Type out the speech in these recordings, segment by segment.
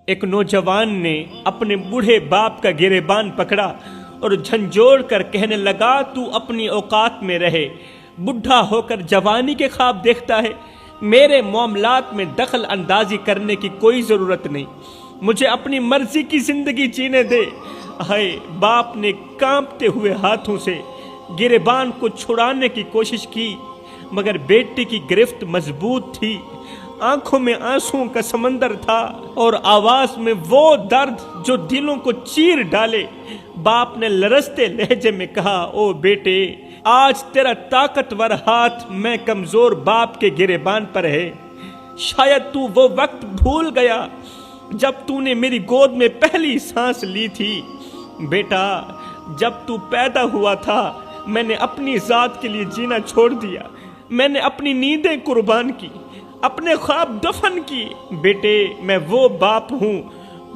ایک نوجوان نے اپنے بوڑھے باپ کا گریبان پکڑا اور جھنجھوڑ کر کہنے لگا، تو اپنی اوقات میں رہے، بڈھا ہو کر جوانی کے خواب دیکھتا ہے۔ میرے معاملات میں دخل اندازی کرنے کی کوئی ضرورت نہیں، مجھے اپنی مرضی کی زندگی جینے دے۔ ہائے! باپ نے کانپتے ہوئے ہاتھوں سے گریبان کو چھڑانے کی کوشش کی، مگر بیٹے کی گرفت مضبوط تھی۔ آنکھوں میں آنسوں کا سمندر تھا اور آواز میں وہ درد جو دلوں کو چیر ڈالے۔ باپ نے لرزتے لہجے میں کہا، او بیٹے، آج تیرا طاقتور ہاتھ میں کمزور باپ کے گریبان پر ہے۔ شاید تو وہ وقت بھول گیا جب تو نے میری گود میں پہلی سانس لی تھی۔ بیٹا، جب تو پیدا ہوا تھا میں نے اپنی ذات کے لیے جینا چھوڑ دیا، میں نے اپنی نیندیں قربان کی، اپنے خواب دفن کی۔ بیٹے، میں وہ باپ ہوں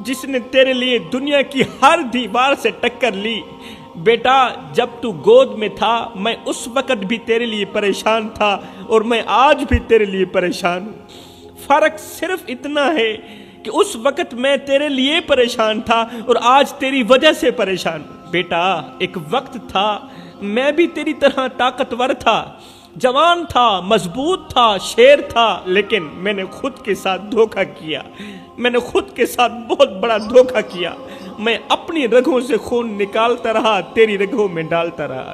جس نے تیرے لیے دنیا کی ہر دیوار سے ٹکر لی۔ بیٹا، جب تو گود میں تھا میں اس وقت بھی تیرے لیے پریشان تھا اور میں آج بھی تیرے لیے پریشان ہوں۔ فرق صرف اتنا ہے کہ اس وقت میں تیرے لیے پریشان تھا اور آج تیری وجہ سے پریشان ہوں۔ بیٹا، ایک وقت تھا میں بھی تیری طرح طاقتور تھا، جوان تھا، مضبوط تھا، شیر تھا، لیکن میں نے خود کے ساتھ دھوکہ کیا، میں نے خود کے ساتھ بہت بڑا دھوکہ کیا۔ میں اپنی رگوں سے خون نکالتا رہا، تیری رگوں میں ڈالتا رہا۔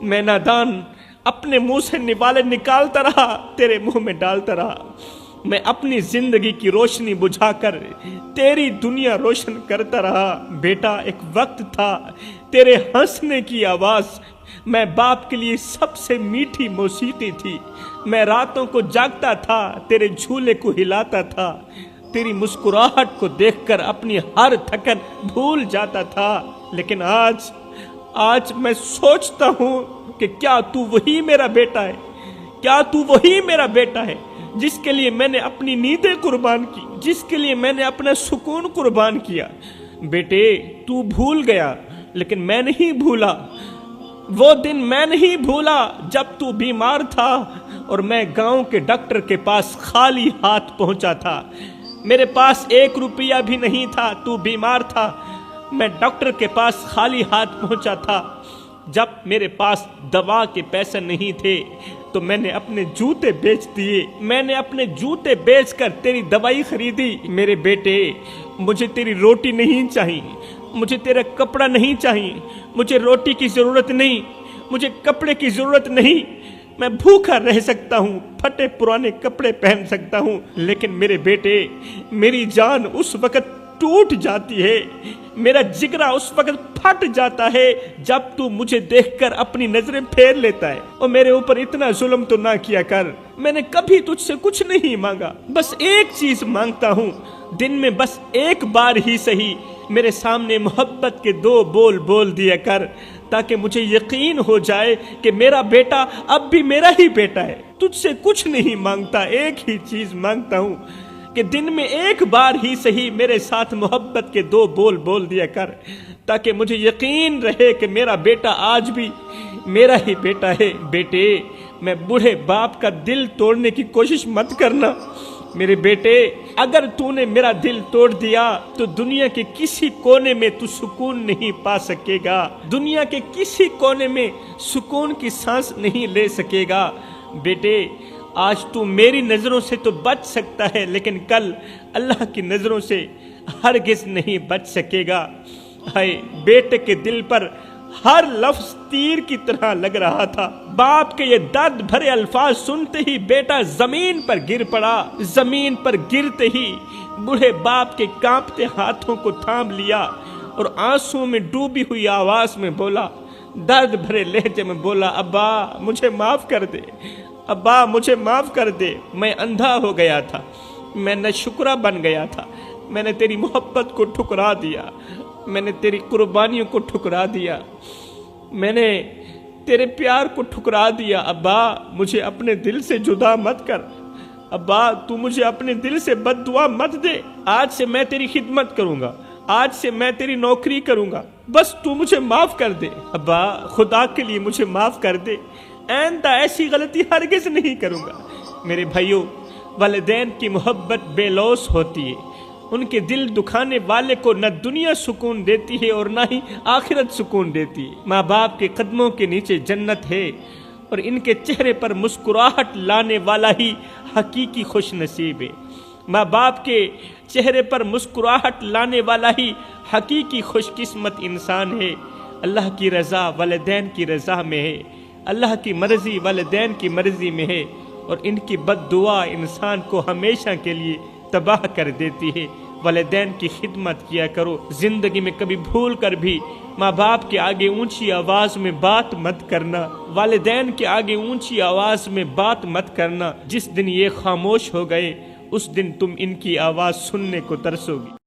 میں نادان اپنے منہ سے نوالے نکالتا رہا، تیرے منہ میں ڈالتا رہا۔ میں اپنی زندگی کی روشنی بجھا کر تیری دنیا روشن کرتا رہا۔ بیٹا، ایک وقت تھا تیرے ہنسنے کی آواز میں باپ کے لیے سب سے میٹھی موسیقی تھی۔ میں راتوں کو جاگتا تھا، تیرے جھولے کو ہلاتا تھا، تیری مسکراہٹ کو دیکھ کر اپنی ہر تھکن بھول جاتا تھا۔ لیکن آج میں سوچتا ہوں کہ کیا تو وہی میرا بیٹا ہے؟ کیا تو وہی میرا بیٹا ہے جس کے لیے میں نے اپنی نیندیں قربان کی، جس کے لیے میں نے اپنا سکون قربان کیا؟ بیٹے، تو بھول گیا، لیکن میں نہیں بھولا۔ وہ دن میں نہیں بھولا جب تو بیمار تھا اور میں گاؤں کے ڈاکٹر کے پاس خالی ہاتھ پہنچا تھا۔ میرے پاس 1 روپیہ بھی نہیں تھا، تو بیمار تھا، میں ڈاکٹر کے پاس خالی ہاتھ پہنچا تھا۔ جب میرے پاس دوا کے پیسے نہیں تھے تو میں نے اپنے جوتے بیچ دیے، میں نے اپنے جوتے بیچ کر تیری دوائی خریدی۔ میرے بیٹے، مجھے تیری روٹی نہیں چاہیے، مجھے تیرا کپڑا نہیں چاہیے، مجھے روٹی کی ضرورت نہیں، مجھے کپڑے کی ضرورت نہیں۔ میں بھوکا رہ سکتا ہوں، پھٹے پرانے کپڑے پہن سکتا ہوں، لیکن میرے بیٹے، میری جان اس وقت ٹوٹ جاتی ہے، میرا جگرا اس وقت پھٹ جاتا ہے جب تو مجھے دیکھ کر اپنی نظریں پھیر لیتا ہے۔ اور میرے اوپر اتنا ظلم تو نہ کیا کر، میں نے کبھی تجھ سے کچھ نہیں مانگا، بس ایک چیز مانگتا ہوں، دن میں بس ایک بار ہی صحیح میرے سامنے محبت کے 2 بول بول دیا کر، تاکہ مجھے یقین ہو جائے کہ میرا بیٹا اب بھی میرا ہی بیٹا ہے۔ تجھ سے کچھ نہیں مانگتا، ایک ہی چیز مانگتا ہوں کہ دن میں ایک بار ہی صحیح میرے ساتھ محبت کے 2 بول بول دیا کر، تاکہ مجھے یقین رہے کہ میرا بیٹا آج بھی میرا ہی بیٹا ہے۔ بیٹے، میں بوڑھے باپ کا دل توڑنے کی کوشش مت کرنا۔ میرے بیٹے، اگر تو نے میرا دل توڑ دیا تو دنیا کے کسی کونے میں تو سکون نہیں پا سکے گا، دنیا کے کسی کونے میں سکون کی سانس نہیں لے سکے گا۔ بیٹے، آج تو میری نظروں سے تو بچ سکتا ہے، لیکن کل اللہ کی نظروں سے ہرگز نہیں بچ سکے گا۔ ہائے! بیٹے کے دل پر ہر لفظ تیر کی طرح لگ رہا تھا۔ باپ کے یہ درد بھرے الفاظ سنتے ہی بیٹا زمین پر گر پڑا۔ زمین پر گرتے ہی بوڑھے باپ کے کانپتے ہاتھوں کو تھام لیا اور آنسوں میں ڈوبی ہوئی آواز میں بولا، درد بھرے لہجے میں بولا، ابا مجھے معاف کر دے، ابا مجھے معاف کر دے، میں اندھا ہو گیا تھا، میں ناشکرا بن گیا تھا، میں نے تیری محبت کو ٹھکرا دیا، میں نے تیری قربانیوں کو ٹھکرا دیا، میں نے تیرے پیار کو ٹھکرا دیا۔ ابا مجھے اپنے دل سے جدا مت کر، ابا تو مجھے اپنے دل سے بد دعا مت دے۔ آج سے میں تیری خدمت کروں گا، آج سے میں تیری نوکری کروں گا، بس تو مجھے معاف کر دے۔ ابا خدا کے لیے مجھے معاف کر دے، آئندہ ایسی غلطی ہرگز نہیں کروں گا۔ میرے بھائیوں، والدین کی محبت بے لوث ہوتی ہے، ان کے دل دکھانے والے کو نہ دنیا سکون دیتی ہے اور نہ ہی آخرت سکون دیتی ہے۔ ماں باپ کے قدموں کے نیچے جنت ہے اور ان کے چہرے پر مسکراہٹ لانے والا ہی حقیقی خوش نصیب ہے۔ ماں باپ کے چہرے پر مسکراہٹ لانے والا ہی حقیقی خوش قسمت انسان ہے۔ اللہ کی رضا والدین کی رضا میں ہے، اللہ کی مرضی والدین کی مرضی میں ہے، اور ان کی بد دعا انسان کو ہمیشہ کے لیے تباہ کر دیتی ہے۔ والدین کی خدمت کیا کرو، زندگی میں کبھی بھول کر بھی ماں باپ کے آگے اونچی آواز میں بات مت کرنا، والدین کے آگے اونچی آواز میں بات مت کرنا۔ جس دن یہ خاموش ہو گئے اس دن تم ان کی آواز سننے کو ترسو گی۔